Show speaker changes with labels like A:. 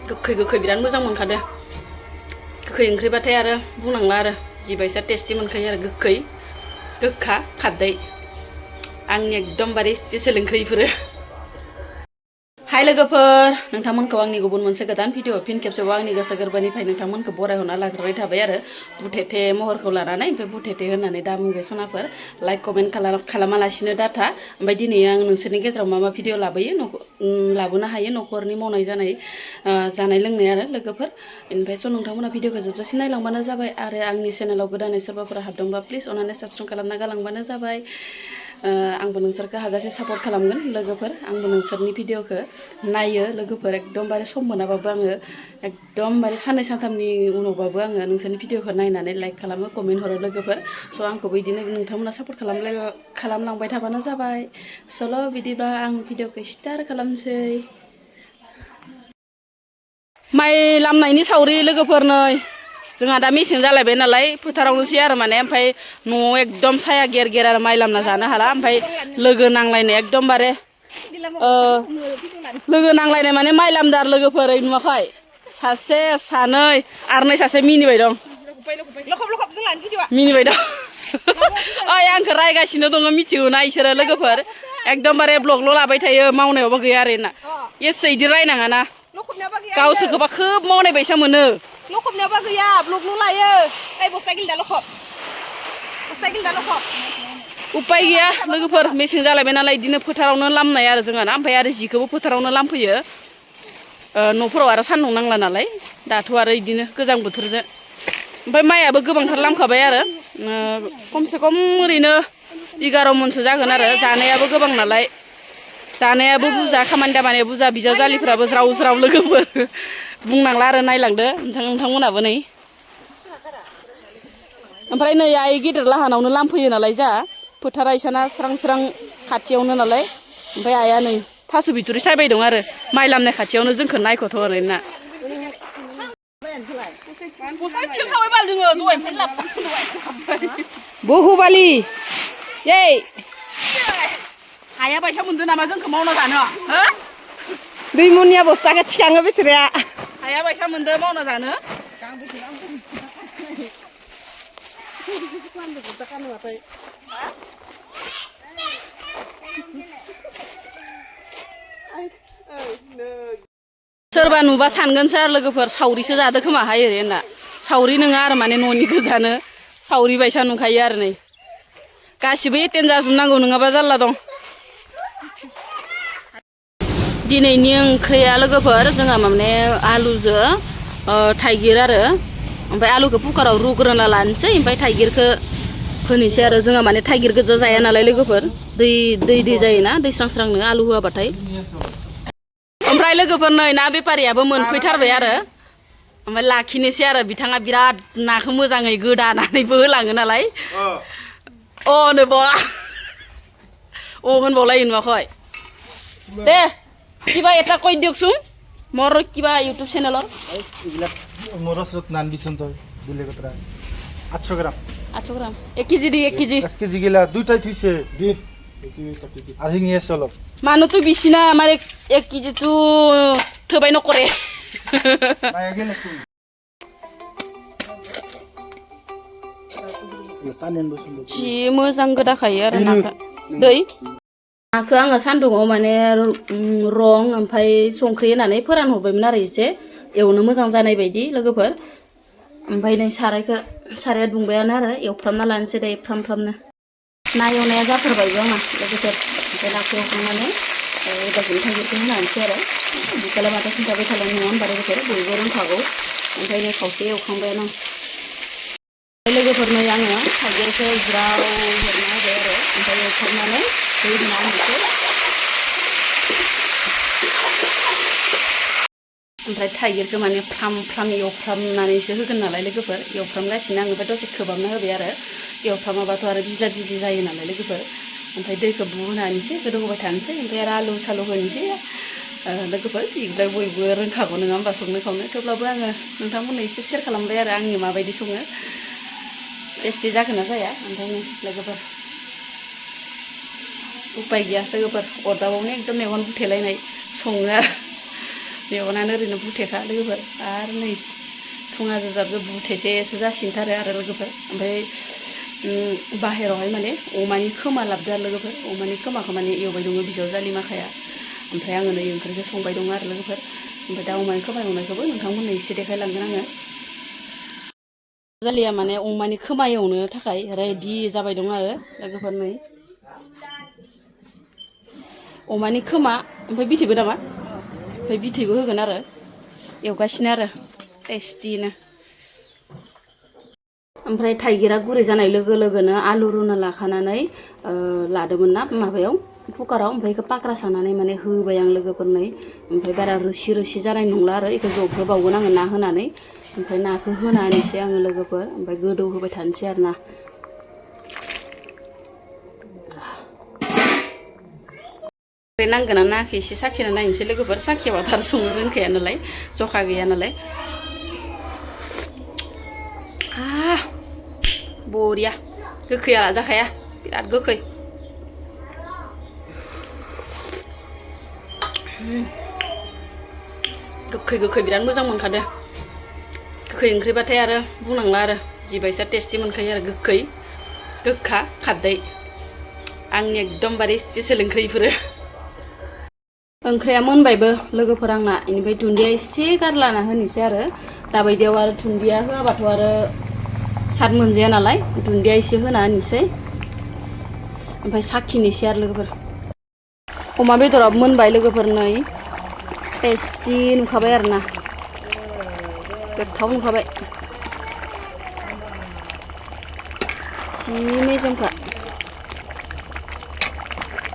A: गोखै गोखै बिराद मोजां मोनखादो गोखै ओंख्रिबाथाय आरो बुंनांला आरो जिबायसा टेस्टि मोनखायो आरो गोखै गोखा खारदै आंनि एकदमबारे स्पेशल ओंख्रि इफोरो हाय लोगोफोर नोंथांमोनखौ आंनि गुबुन मोनसे गोदान भिडिअ फिन खेबसेबाव आंनि गोसो गोरबोनिफ्राय नोंथांमोनखौ बरायहरना लाग्रोबाय थाबाय आरो बुथेथे महरखौ लानानै ओमफ्राय बुथेथे होननानै दा मुंगे सनाफोर लाइक कमेन्ट खालामालासिनो डाटा ओमफ्राय दिनै आं नोंसोरनि गेजेराव मा मा भिडिअ लाबोयो लाबोनो हायो न'खरनि मावनाय जानाय लोंनाय आरो लोगोफोर ओमफ्राय स' नोंथांमोना भिडिअखौ जोबजासिम नायलांबानो जाबाय आरो आंनि चेनेलाव गोदानै सोरबाफोर हाबदोंबा प्लिज अननानै साबस्क्राइब खालामना गालांबानो जाबाय आंबो नोंसोरखौ हाजासे सापर्ट खालामगोन लोगोफोर आंबो नोंसोरनि भिडिअखौ नायो लोगोफोर एकदमबारे सम मोनाबाबो आङो एकदमबारे साननै सानथामनि उनावबाबो आङो नोंसोरनि भिडिअखौ नायनानै लाइक खालामो कमेन्ट हरो लोगोफोर स' आंखौबो बिदिनो नोंथांमोना सापर्ट खालामलांबाय थाबानो जाबाय सल' बिदिबा आं भिडिअखौ स्टार्ट खालामसै माइ लामनायनि सावरि लोगोफोर नै जोंहा दा मेसें जालायबाय नालाय फोथारावनोसै आरो माने ओमफ्राय न'आव एकदम साया गेर गेर आरो माइ लामना जानो हाला ओमफ्राय लोगो नांलायनाय एकदमबारे लोगो नांलायनाय माने माइ लामदो आरो लोगोफोर नुवाखै सासे सानै आरो नै सासे मिनिबाय दं मिनिबाय दं ओइ आंखौ रायगासिनो दङ मिथिगौ ना इसोरो लोगोफोर एकदमबारे ब्लगल' लाबाय थायो मावनायावबो गैया आरो ना एसे इदि रायनाङा ना गावसोरखौबा खोब मावनाय बायसा मोनो लखबनायावबा गैया ब्लगल' लायो ओइ बस्ता गिलदा लखब उपाय गैया लोगोफोर मेसें जालायबाय नालाय बिदिनो फोथारावनो लामनाय आरो जोंहा ना ओमफ्राय आरो जिखौबो फोथारावनो लामफैयो न'फोराव आरो सान्दुं नांला नालाय दाथ' आरो बिदिनो गोजां बोथोरजों ओमफ्राय माइयाबो गोबांथार लामखाबाय आरो खमसे खम ओरैनो 11 मनसो जागोन आरो जानायाबो गोबां नालाय जानायाबो बुरजा खामानि दामानिया बुरजा बिजावजालिफोराबो ज्राव ज्राव लोगोफोर बुंनांला आरो नायलांदो नोंथांमोनाबो नै ओमफ्राय नै आइ गेदेर लाहानावनो लामफैयो नालाय जा फोथारा इसाना स्रां स्रां खाथियावनो नालाय ओमफ्राय आइया नै थास' बिथुरि सायबाय दं आरो माइ लामनाय खाथियावनो जोंखौ नायख'थ' ओरैनो बहुबालियै हाया बायसा मोनदों नामा जोंखौ मावना जानो दैमुनिया बस्थाखौ थिखाङो बिसोरा हाया बायसा मोनदों मावना जानो सोरबा नुबा सानगोनसो आरो लोगोफोर सावरिसो जादो खोमाहाय ओरैना सावरि नङा आरो माने न'नि गोजानो सावरि बायसा नुखायो आरो नै गासिबो एटेन्ड जाजोबनांगौ नङाबा जारला दं दिनैनि ओंख्रिया लोगोफोर जोंहा माने आलुजों थाइगिर आरो ओमफ्राय आलुखौ कुकाराव रुग्रोना लानोसै ओमफ्राय थाइगिरखौ होनोसै आरो जोंहा माने थाइगिर गोजा जाया नालाय लोगोफोर दै जायोना दै स्रां स्रांनो आलु होआबाथाय ओमफ्राय लोगोफोर नै ना बेफारियाबो मोनफैथारबाय आरो ओमफ्राय लाखिनोसै आरो बिथाङा बिराद नाखौ मोजाङै गोदानानैबो होलाङो नालाय नोबा होनबावलायो नुवाखै दे কিবা এটা কৈ দিয়কচোন মোৰ কিবা ইউটিউব চেনেলৰ
B: মৰছত নান দিছন তই দিলে কতৰা 800 গ্রাম
A: 1 কেজি দি 1 কেজি
B: গিলা দুইটাই থইছে দি আর হিঙিয়ে চলো
A: মানুহ তো বেছি না আমার 1 কেজি তো থবাই নকৰে जि मोजां गोदाखायो आरो नाखौ दै नाखौ आङो सान्दुङाव माने रं ओमफ्राय संख्रि होनानै फोरानहरबायमोन आरो एसे एवनो मोजां जानाय बायदि लोगोफोर ओमफ्राय नै साराया दुंबायानो आरो एवफ्रामना लानोसै दा फ्रामनो ना एवनाया जाथारबायबो आंना लोगोफोर ओमफ्राय नाखौ एवखांनानै एबारजों थाइगिरखौ होनानैसै आरो बिदिब्ला माथो खिन्थाबाय थालाय नङा होनबा लोगोफोर बयबो रोंखागौ ओमफ्राय नै खावसे एवखांबायानो लोगोफोर नै आङो थाइगिरखौ ज्राव हरना होबाय आरो ओमफ्राय एवखांनानै दै होना होनोसै ओमफ्राय थाइगिरखौ माने फ्राम एवफ्रामनानैसो होगोन नालाय लोगोफोर एवफ्रामगासिनो आङो ओमफ्राय दसे खोबहाबना होबाय आरो एवफ्रामाबाथ' आरो बिज्ला बिज्लि जायो नालाय लोगोफोर ओमफ्राय दैखौ बुहोनानैसै गोदौहोबाय थानोसै ओमफ्राय आरो आलु सालु होनोसै लोगोफोर इकदा बयबो रोंखागौ नङा होमबा संनो खावनो थेवब्लाबो आङो नोंथांमोननो एसे शेयार खालामबाय आरो आंनि माबायदि सङो टेस्टि जागोन ना जाया ओंखायनो लोगोफोर उपाय गैया लोगोफोर अरदाबावनो एकदम मेगन बुथेलायनाय सङो आरो मेगनानो ओरैनो बुथेखा लोगोफोर आरो नै थुङा जाजाबजों बुथेसेसो जासिनथारो आरो लोगोफोर ओमफ्राय बाहेरावहाय माने अमानि खोमा लाबदो आरो लोगोफोर अमानि खोमाखौ माने एवबाय दङ बिजौ जालि माखाया ओमफ्राय आङो नै ओंख्रिखौ संबाय दङ आरो लोगोफोर ओमफ्राय दा अमानि खोमा एवनायखौबो नोंथांमोननो एसे देखायलांगोन आङो जालिया माने अमानि खोमा एवनो थाखाय रेडि जाबाय दं आरो लोगोफोर नै अमानि खोमा ओमफ्राय बिथैबो नामा ओमफ्राय बिथैबो होगोन आरो एवगासिनो आरो टेस्टिनो ओमफ्राय थाइगिरा गुरै जानाय लोगो लोगोनो आलु रुना लाखानानै लादोंमोन ना माबायाव कुकाराव ओमफ्राय बेखौ पाक्रा सानानै माने होबाय आं लोगोफोरनै ओमफ्राय बारा रोसि रोसि जानाय नंला आरो बेखौ जबहोबावगोन आङो ना होनानै ओमफ्राय नाखौ होनानैसै आङो लोगोफोर ओमफ्राय गोदौ होबाय थानोसै आरो ना ओमफ्राय नांगोना नाखौ एसे साखिना नायनोसै लोगोफोर साखियाबाथ' आरो संनो रोंखाया नालाय जखा गैया नालाय बरिया गोखैया जाखाया बिराद गोखै गोखै गोखै बिराद मोजां मोनखादो गोखै ओंख्रिबाथाय आरो बुंनांला आरो जिबायसा टेस्टि मोनखायो आरो गोखै गोखा खारदै आंनि एकदमबारे स्पेसियेल ओंख्रि इफोरो ओंख्रिया मोनबायबो लोगोफोर आंना बेनिफ्राय दुन्दिया एसे गारलाना होनोसै आरो दाबायदियाव आरो दुन्दिया होआबाथ' आरो साद मोनजाया नालाय दुन्दिया एसे होना होनोसै ओमफ्राय साखिनोसै आरो लोगोफोर अमा बेदराबो मोनबाय लोगोफोर नै टेस्टि नुखाबाय आरो ना गोथाव नुखाबाय जि मेजेमखा